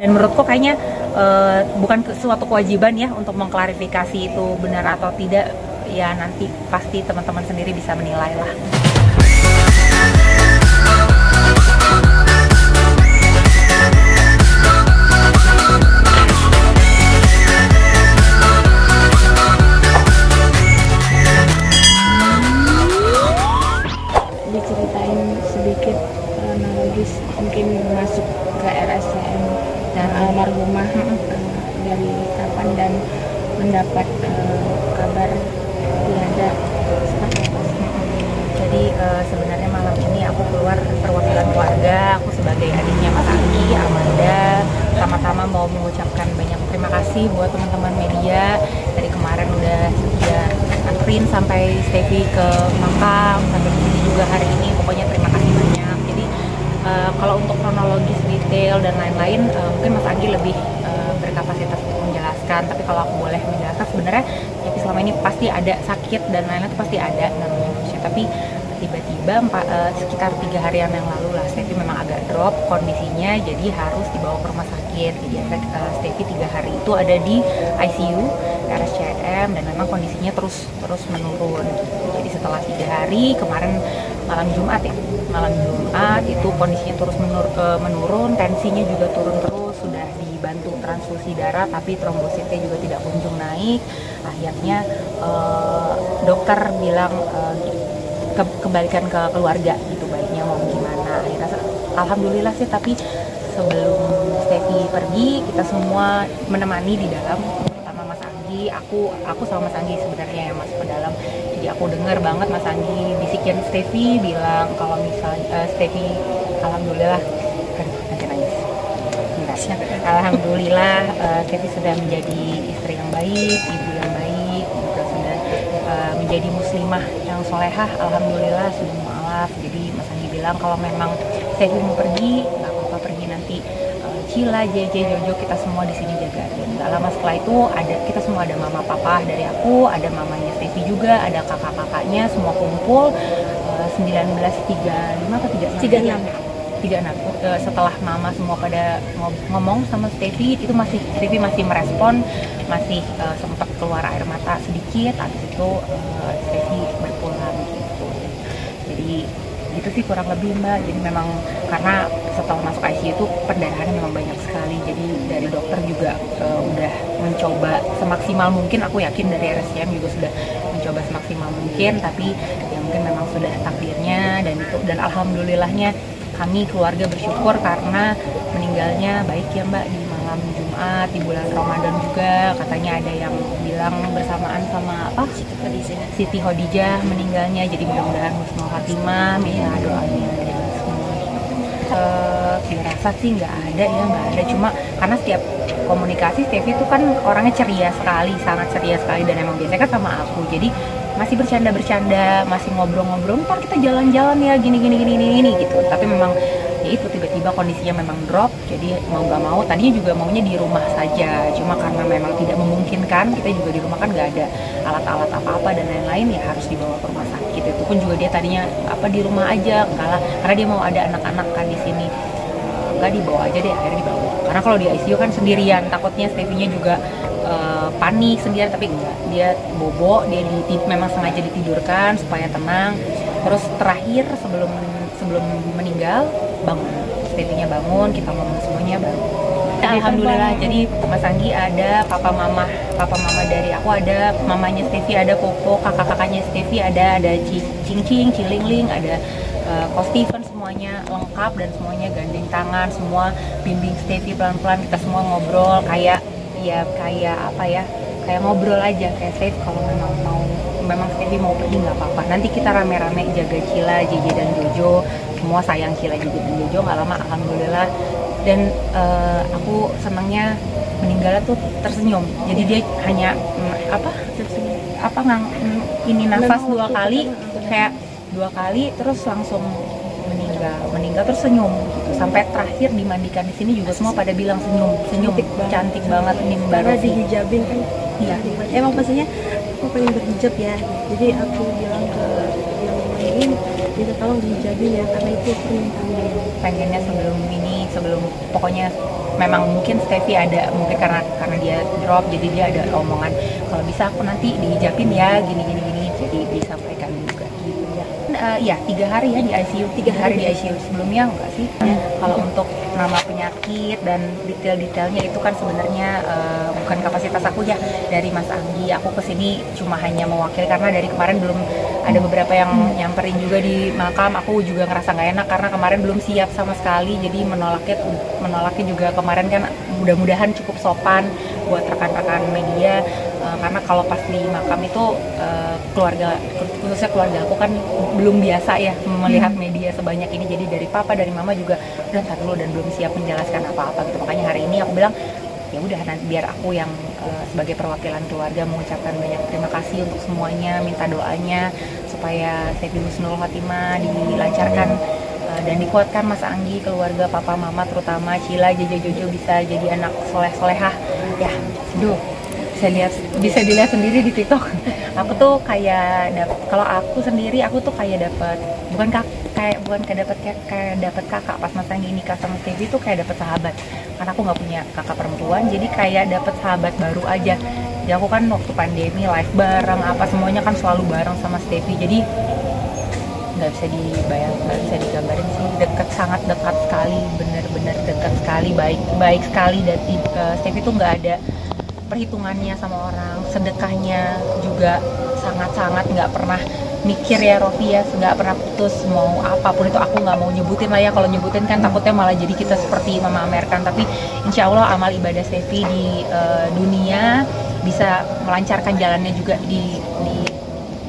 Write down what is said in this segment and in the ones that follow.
Dan menurutku kayaknya bukan suatu kewajiban ya untuk mengklarifikasi itu benar atau tidak, ya nanti pasti teman-teman sendiri bisa menilai lah. Diceritain sedikit kronologis mungkin masuk ke RSCM dan almarhumah dari kapan dan mendapat kabar tiada seperti apa sih? Jadi sebenarnya malam ini aku keluar perwakilan keluarga, aku sebagai adiknya Mas Anggi, Amanda. Pertama-tama mau mengucapkan banyak terima kasih buat teman-teman media dari kemarin udah setia anterin sampai Steffi ke Makam, sampai di sini juga hari ini. Pokoknya terima kasih banyak. Jadi kalau untuk kronologis detail dan lain-lain mungkin Mas Anggi lebih berkapasitas untuk menjelaskan, tapi kalau aku boleh menjelaskan, sebenarnya Steffi selama ini pasti ada sakit dan lain-lain, itu pasti ada namanya manusia, tapi tiba-tiba sekitar 3 harian yang lalu lah Steffi memang agak drop kondisinya, jadi harus dibawa ke rumah sakit. Jadi Steffi 3 hari itu ada di ICU RSCM dan memang kondisinya terus menurun. Jadi setelah 3 hari kemarin malam Jumat itu kondisinya terus menurun, tensinya juga turun terus, sudah dibantu transfusi darah tapi trombositnya juga tidak kunjung naik. Akhirnya dokter bilang kembalikan ke keluarga gitu, baiknya mau gimana. Akhirnya alhamdulillah sih, tapi sebelum Steffi pergi kita semua menemani di dalam, terutama Mas Anggi. Aku sama Mas Anggi sebenarnya yang masuk ke dalam. Jadi aku dengar banget Mas Anggi bisikin Steffi, bilang kalau misalnya Steffi alhamdulillah nanti nangis. Alhamdulillah Steffi sudah menjadi istri yang baik, ibu yang baik, juga sudah menjadi muslimah yang solehah, alhamdulillah sudah mualaf. Jadi Mas Anggi bilang kalau memang Steffi mau pergi, nggak apa-apa pergi, nanti Cila, JJ, Jojo kita semua di sini jagain. Nggak lama setelah itu kita semua ada mama papa dari aku, ada mamanya Steffi juga, ada kakak-kakaknya, semua kumpul 19.35 atau 36. Setelah mama semua pada ngomong sama Steffi, itu Steffi masih merespon, masih sempat keluar air mata sedikit. Habis itu Steffi berpulang gitu. Jadi gitu sih kurang lebih Mbak. Jadi memang karena setelah masuk ICU itu perdarahannya memang banyak sekali. Jadi dari dokter juga udah mencoba semaksimal mungkin, aku yakin dari RSCM juga sudah mencoba semaksimal mungkin, tapi ya mungkin memang sudah takdirnya. Dan alhamdulillahnya kami keluarga bersyukur karena meninggalnya baik ya Mbak, di malam Jumat, di bulan Ramadan juga. Katanya ada yang bilang bersamaan sama Siti Khadijah meninggalnya. Jadi mudah-mudahan husnul khatimah, ya doanya dari semua. Dirasa sih nggak ada. Cuma karena setiap komunikasi Steffi itu kan orangnya ceria sekali, sangat ceria sekali, dan emang biasanya kan sama aku. Jadi masih bercanda, masih ngobrol-ngobrol, ntar kita jalan-jalan ya gini gitu. Tapi memang ya itu tiba-tiba kondisinya memang drop. Jadi mau gak mau tadinya juga maunya di rumah saja, cuma karena memang tidak memungkinkan, kita juga di rumah kan gak ada alat-alat apa-apa dan lain-lain, ya harus dibawa ke rumah sakit. Itu pun juga dia tadinya di rumah aja, enggak lah, karena dia mau ada anak-anak kan di sini. Enggak, dibawa aja deh, akhirnya dibawa. Karena kalau di ICU kan sendirian, takutnya Steffi-nya juga panik sendirian, tapi enggak, dia bobo, dia memang sengaja ditidurkan supaya tenang. Terus terakhir sebelum meninggal bangun, Steffi-nya bangun, kita ngomong semuanya baru. Alhamdulillah. Jadi Mas Anggi ada, papa mama dari aku ada, mamanya Steffi ada, Popo, kakak-kakaknya Steffi ada Cing, Cilingling, ada Ko Steven, semuanya lengkap dan semuanya gandeng tangan, semua bimbing Steffi pelan-pelan. Kita semua ngobrol kayak ngobrol aja, kayak Steffi kalau memang Steffi mau pergi nggak apa-apa, nanti kita rame-rame jaga Cila, JJ dan Jojo, semua sayang Cila, JJ dan Jojo. Nggak lama alhamdulillah. Dan aku senangnya meninggalnya tuh tersenyum. Jadi dia hanya nafas 2 kali, kayak 2 kali terus langsung meninggal terus senyum gitu. Sampai terakhir dimandikan di sini juga semua pada bilang senyum cantik banget nih karena dihijabin kan. Iya, emang pastinya aku pengen berhijab ya, jadi aku bilang ke yang lain minta tolong dihijabin ya, karena itu permintaan dia. Pengennya sebelum ini sebelum pokoknya memang mungkin Steffi ada mungkin karena dia drop jadi dia ada omongan kalau bisa aku nanti dihijabin ya gini jadi disampaikan juga gitu ya. Iya 3 hari ya di ICU, 3 hari di ICU, sebelumnya enggak sih. Kalau untuk nama penyakit dan detail-detailnya itu kan sebenarnya bukan kapasitas aku ya, dari Mas Anggi. Aku kesini cuma hanya mewakili karena dari kemarin belum ada beberapa yang nyamperin juga di makam. Aku juga ngerasa nggak enak karena kemarin belum siap sama sekali, jadi menolaknya juga kemarin kan mudah-mudahan cukup sopan buat rekan-rekan media. Karena kalau pas di makam itu keluarga, khususnya keluarga aku kan belum biasa ya melihat media sebanyak ini, jadi dari papa dari mama juga udah ntar dulu dan belum siap menjelaskan apa-apa gitu. Makanya hari ini aku bilang ya udah nanti biar aku yang sebagai perwakilan keluarga mengucapkan banyak terima kasih untuk semuanya, minta doanya supaya Steffi Husnul Khotimah dilancarkan dan dikuatkan Mas Anggi, keluarga papa mama terutama Cila, Jojo bisa jadi anak soleh-solehah ya. Duh, bisa dilihat sendiri di TikTok. Aku tuh kayak kalau aku sendiri aku tuh kayak dapat bukan dapat kakak pas Mas Anggi nikah sama Steffi tuh kayak dapat sahabat. Karena aku nggak punya kakak perempuan, jadi kayak dapat sahabat baru aja. Jadi aku kan waktu pandemi live bareng apa semuanya kan selalu bareng sama Steffi. Jadi nggak bisa dibayangkan, nggak bisa digambarin sih, dekat, sangat dekat sekali, bener-bener dekat sekali, baik sekali. Dan Steffi tuh nggak ada perhitungannya sama orang, sedekahnya juga sangat-sangat nggak pernah mikir ya Rofi ya, nggak pernah putus mau apapun itu. Aku nggak mau nyebutin lah ya, kalau nyebutin kan takutnya malah jadi kita seperti Mama Amerkan. Tapi insya Allah amal ibadah Steffi di dunia bisa melancarkan jalannya juga di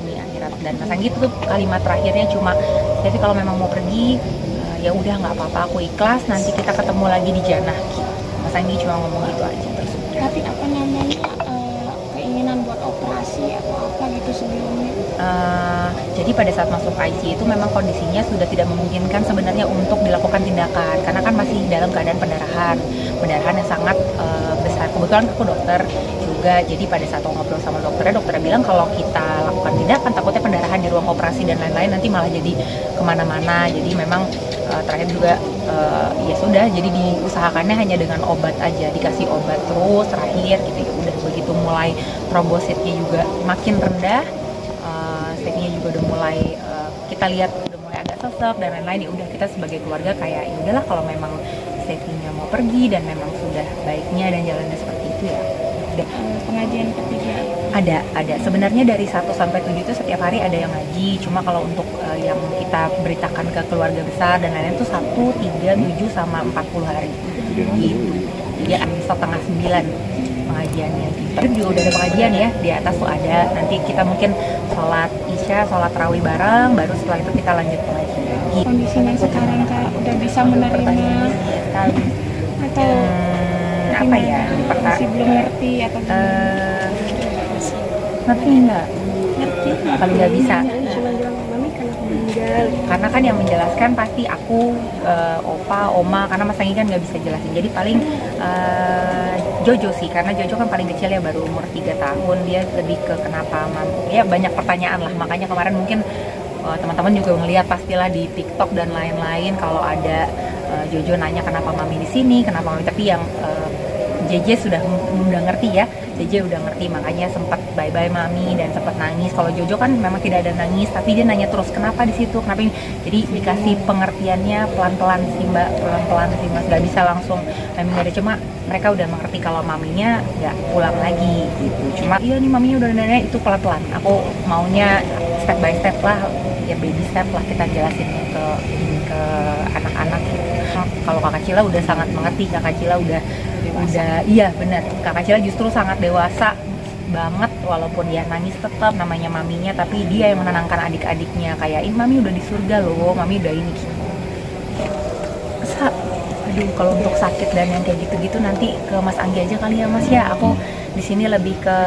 ini akhirat. Dan Mas Anggi itu tuh kalimat terakhirnya cuma, Steffi kalau memang mau pergi ya udah nggak apa-apa, aku ikhlas, nanti kita ketemu lagi di jannah gitu. Mas Anggi cuma ngomong gitu aja terus. Tapi apa namanya keinginan buat operasi atau apa gitu sebelumnya? Jadi pada saat masuk ICU itu memang kondisinya sudah tidak memungkinkan sebenarnya untuk dilakukan tindakan karena kan masih dalam keadaan pendarahan yang sangat besar. Kebetulan aku dokter juga, jadi pada saat aku ngobrol sama dokternya bilang kalau kita lakukan tindakan takutnya pendarahan di ruang operasi dan lain-lain nanti malah jadi kemana-mana. Jadi memang terakhir juga ya sudah, jadi diusahakannya hanya dengan obat aja, dikasih obat terus terakhir gitu ya. Udah begitu mulai trombositnya juga makin rendah, Steffi-nya juga udah mulai kita lihat udah mulai agak sesek dan lain-lain. Ya udah kita sebagai keluarga kayak ya udahlah kalau memang Steffi-nya mau pergi dan memang sudah baiknya dan jalannya seperti itu ya udah. Pengajian ketiga ada sebenarnya dari 1 sampai 7 itu setiap hari ada yang ngaji. Cuma kalau untuk yang kita beritakan ke keluarga besar dan lain-lain itu 1, 3, 7 sama 40 hari gitu. Ya 8:30 pengajiannya. Tapi juga udah ada pengajian ya, di atas tuh ada. Nanti kita mungkin sholat isya, sholat tarawih bareng, baru setelah itu kita lanjut pengajian. Gitu. Kondisinya sekarang Kak udah bisa menerima atau apa ya? masih belum ngerti atau Ngerti nggak? ngerti? Kalau nggak bisa. Cuma bilang mami karena aku meninggal. Karena kan yang menjelaskan pasti aku, opa, oma, karena Mas Anggi kan nggak bisa jelasin. Jadi paling Jojo sih, karena Jojo kan paling kecil ya, baru umur 3 tahun. Dia lebih ke kenapa ya banyak pertanyaan lah. Makanya kemarin mungkin teman-teman juga ngelihat pastilah di TikTok dan lain-lain kalau ada Jojo nanya kenapa mami di sini, kenapa mami. Tapi yang JJ udah ngerti ya, JJ udah ngerti, makanya sempat bye-bye mami dan sempat nangis. Kalau Jojo kan memang tidak ada nangis, tapi dia nanya terus kenapa di situ, kenapa ini. Jadi dikasih pengertiannya pelan-pelan sih mbak, nggak bisa langsung mami nggak ada. Cuma mereka udah mengerti kalau maminya nggak pulang lagi gitu. Cuma iya nih maminya udah nanya itu pelan-pelan. Aku maunya step by step lah, ya baby step lah kita jelasin ke anak-anak gitu. Kalau kakak Cila udah sangat mengerti, kakak Cila udah iya benar, kakak Cila justru sangat dewasa banget, walaupun dia nangis tetap namanya maminya, tapi dia yang menenangkan adik-adiknya kayak mami udah di surga loh, mami udah ini gitu. Aduh, kalau untuk sakit dan yang kayak gitu-gitu nanti ke Mas Anggi aja kali ya Mas ya. Aku di sini lebih ke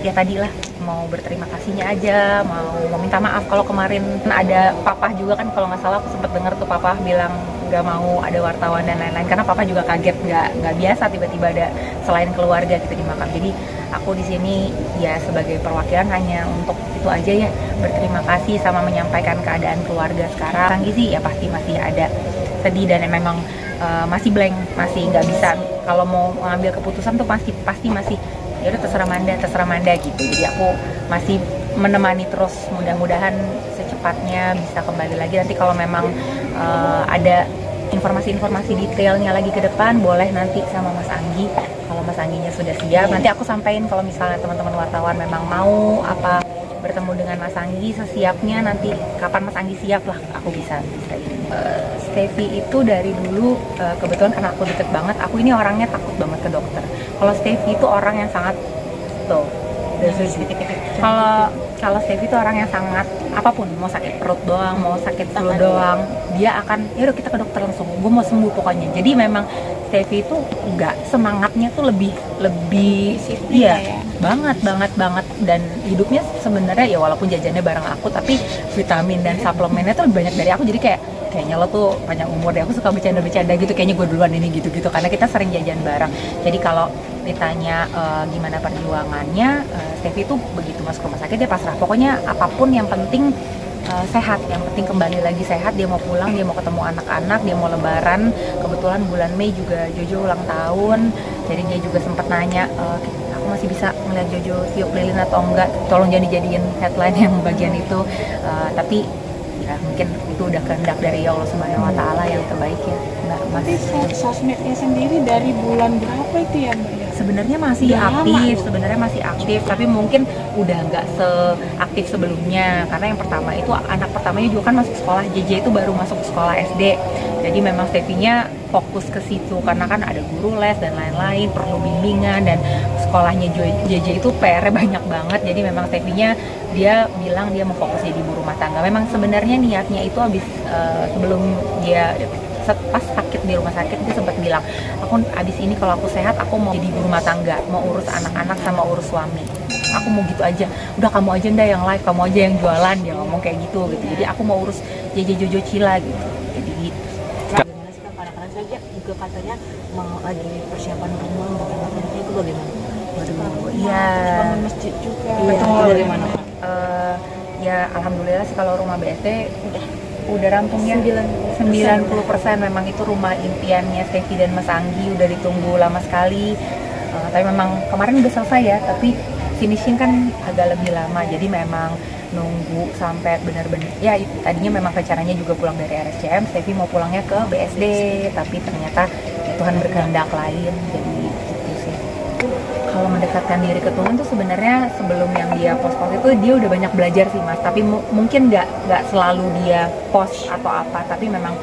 ya tadi lah, mau berterima kasihnya aja, mau minta maaf kalau kemarin ada papa juga kan, kalau nggak salah aku sempat dengar tuh papa bilang nggak mau ada wartawan dan lain-lain, karena papa juga kaget, nggak biasa tiba-tiba ada selain keluarga gitu di makam. Jadi aku di sini ya sebagai perwakilan hanya untuk itu aja ya, berterima kasih sama menyampaikan keadaan keluarga sekarang. Tanggi sih ya pasti masih ada sedih dan memang masih blank, masih nggak bisa kalau mau mengambil keputusan tuh pasti masih ya udah terserah Manda gitu. Jadi aku masih menemani terus, mudah-mudahan secepatnya bisa kembali lagi. Nanti kalau memang ada informasi-informasi detailnya lagi ke depan, boleh nanti sama Mas Anggi. Kalau Mas Angginya sudah siap, nanti aku sampaikan. Kalau misalnya teman-teman wartawan memang mau bertemu dengan Mas Anggi, sesiapnya nanti kapan Mas Anggi siap lah, aku bisa ini. Steffi itu dari dulu kebetulan karena aku deket banget, aku ini orangnya takut banget ke dokter. Kalau Steffi itu orang yang sangat kalau Steffi itu orang yang sangat apapun, mau sakit perut doang, mau sakit flu doang, dia akan ya udah kita ke dokter langsung, gue mau sembuh pokoknya. Jadi memang Steffi itu enggak, semangatnya tuh lebih iya ya. banget dan hidupnya sebenarnya ya walaupun jajannya bareng aku, tapi vitamin dan suplemennya tuh lebih banyak dari aku. Jadi kayaknya lo tuh panjang umur deh, aku suka bercanda gitu, kayaknya gue duluan ini gitu karena kita sering jajan bareng. Jadi kalau ditanya gimana perjuangannya, Steffi itu begitu masuk rumah sakit dia pasrah, pokoknya apapun yang penting sehat, yang penting kembali lagi sehat. Dia mau pulang, dia mau ketemu anak-anak, dia mau lebaran. Kebetulan bulan Mei juga Jojo ulang tahun, jadi dia juga sempat nanya, aku masih bisa melihat Jojo tiup lilin atau enggak, tolong jangan dijadiin headline yang bagian itu. Tapi ya mungkin itu udah kehendak dari Allah Subhanahu wa Ta'ala yang terbaik ya. Tapi sosmednya sendiri dari bulan berapa itu ya Mbak? Sebenarnya masih aktif, tapi mungkin udah nggak seaktif sebelumnya, karena yang pertama itu anak pertamanya juga kan masuk sekolah, JJ itu baru masuk sekolah SD. Jadi memang Steffi-nya fokus ke situ karena kan ada guru les dan lain-lain, perlu bimbingan, dan sekolahnya JJ itu PR-nya banyak banget. Jadi memang Steffi-nya dia bilang dia mau fokus jadi ibu rumah tangga. Memang sebenarnya niatnya itu habis sebelum dia pas sakit di rumah sakit, dia sempat bilang, aku abis ini kalau aku sehat aku mau jadi ibu rumah tangga, mau urus anak-anak sama urus suami, aku mau gitu aja. Udah kamu aja ndak yang live, kamu aja yang jualan, dia ngomong kayak gitu. Jadi aku mau urus JJ Jojo Cila gitu. Jadi gitu. Bagaimana sih kadang-kadang saja juga katanya mau lagi persiapan rumah, itu bagaimana? Iya. Bangun masjid juga. Betul. Bagaimana? Ya alhamdulillah sih kalau rumah BSD udah rampung ya, 90% memang itu rumah impiannya Steffi dan Mas Anggi, udah ditunggu lama sekali. Tapi memang kemarin udah selesai ya, tapi finishing kan agak lebih lama, jadi memang nunggu sampai benar-benar ya. Tadinya memang rencananya juga pulang dari RSCM, Steffi mau pulangnya ke BSD, tapi ternyata Tuhan berkehendak lain, jadi gitu sih. Kalau mendekatkan diri ke Tuhan tuh sebenarnya sebelum yang dia post itu dia udah banyak belajar sih Mas, tapi mungkin nggak selalu dia post atau apa, tapi memang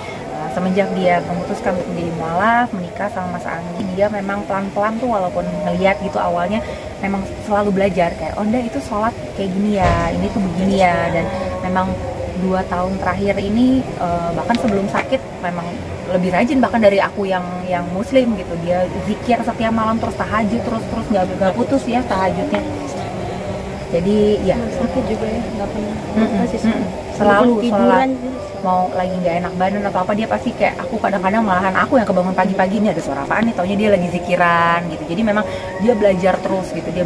semenjak dia memutuskan untuk menjadi mualaf, menikah sama Mas Anggi, dia memang pelan-pelan tuh walaupun ngeliat gitu awalnya memang selalu belajar kayak itu sholat kayak gini ya, ini tuh begini ya. Dan memang 2 tahun terakhir ini bahkan sebelum sakit memang lebih rajin bahkan dari aku yang muslim gitu. Dia zikir setiap malam, terus tahajud terus nggak putus ya tahajudnya. Jadi ya sakit juga ya, nggak pernah selalu sholat. Mau lagi nggak enak badan atau apa, dia pasti kayak aku, kadang-kadang malahan aku yang kebangun pagi-pagi, ini ada suara apaan nih, taunya dia lagi zikiran gitu. Jadi memang dia belajar terus gitu, dia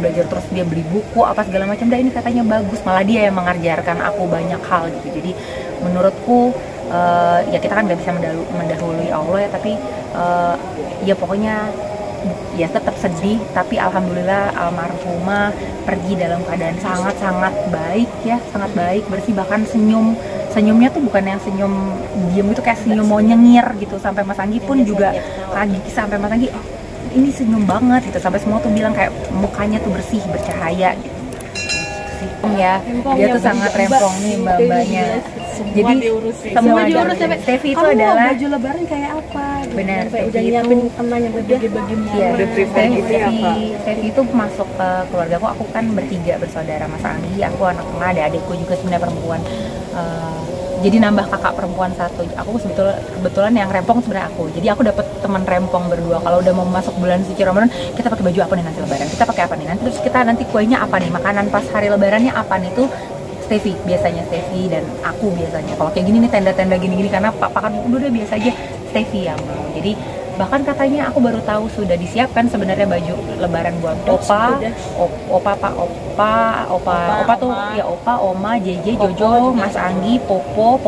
beli buku apa segala macam, ini katanya bagus, malah dia yang mengajarkan aku banyak hal gitu. Jadi menurutku ya kita kan nggak bisa mendahului Allah ya, tapi ya pokoknya ya tetap sedih, tapi alhamdulillah almarhumah pergi dalam keadaan sangat-sangat baik ya, sangat baik, bersih, bahkan senyumnya tuh bukan yang senyum diem itu, kayak senyum mau nyengir gitu. Sampai Mas Anggi pun juga kaget, sampai Mas Anggi ini senyum banget gitu, sampai semua tuh bilang kayak mukanya tuh bersih, bercahaya gitu. Ya, dia tuh sangat rempong nih mbak-mbaknya. Jadi semua diurus. Steffi itu adalah baju lebaran kayak apa? Benar. Udah nyiapin temannya bagi-bagi. Iya, Steffi itu masuk ke keluargaku. Aku kan bertiga bersaudara, Mas Anggi, aku anak tengah, ada adikku juga sebenarnya perempuan. Jadi nambah kakak perempuan satu. Aku kebetulan yang rempong sebenarnya aku. Jadi aku dapet teman rempong berdua. Kalau udah mau masuk bulan suci Ramadan, kita pakai baju apa nih nanti lebaran? Kita pakai apa nih nanti? Terus kita nanti kuenya apa nih? Makanan pas hari lebarannya apa nih? Itu Steffi dan aku biasanya. Kalau kayak gini nih tenda-tenda gini-gini, karena papa kan udah biasa aja. Steffi yang mau. Jadi bahkan katanya aku baru tahu sudah disiapkan sebenarnya baju lebaran buat opa tuh ya, opa, oma, JJ, Jojo, Mas Anggi, Popo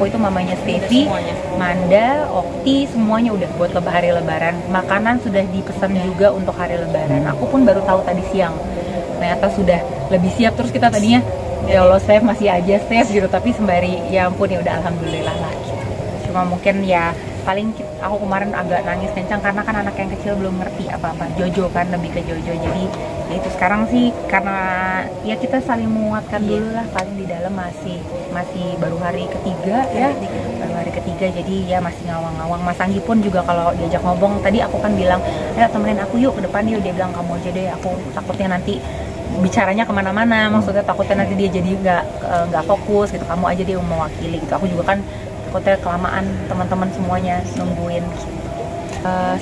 itu mamanya Steffi, Manda, Okti, semuanya udah buat hari lebaran. Makanan sudah dipesan juga untuk hari lebaran. Aku pun baru tahu tadi siang. Ternyata sudah lebih siap. Terus kita tadinya ya Allah Steph masih aja Steph gitu, tapi sembari ya ampun ya udah alhamdulillah lah gitu. Cuma mungkin ya paling aku kemarin agak nangis kencang karena kan anak yang kecil belum ngerti apa-apa. Jojo kan lebih ke Jojo, jadi ya itu sekarang sih karena ya kita saling menguatkan dulu lah. Paling di dalam masih baru hari ketiga ya, baru hari ketiga, jadi ya masih ngawang-ngawang. Mas Anggi pun juga kalau diajak ngomong tadi aku kan bilang ayo temenin aku yuk ke depan yuk, dia bilang kamu aja deh, aku takutnya nanti bicaranya kemana-mana, maksudnya takutnya nanti dia jadi nggak fokus gitu, kamu aja dia yang mewakili gitu. Aku juga kan takutnya kelamaan teman-teman semuanya nungguin.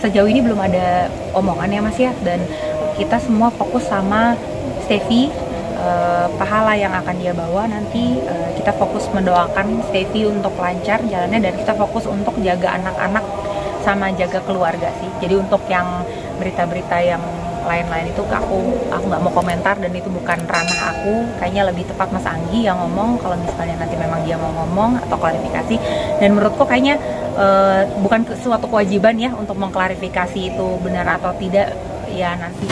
Sejauh ini belum ada omongan ya Mas ya, dan kita semua fokus sama Steffi, pahala yang akan dia bawa nanti. Kita fokus mendoakan Steffi untuk lancar jalannya, dan kita fokus untuk jaga anak-anak sama jaga keluarga sih. Jadi untuk yang berita-berita yang lain-lain itu aku nggak mau komentar, dan itu bukan ranah aku. Kayaknya lebih tepat Mas Anggi yang ngomong kalau misalnya nanti memang dia mau ngomong atau klarifikasi. Dan menurutku kayaknya bukan suatu kewajiban ya untuk mengklarifikasi itu benar atau tidak ya, nanti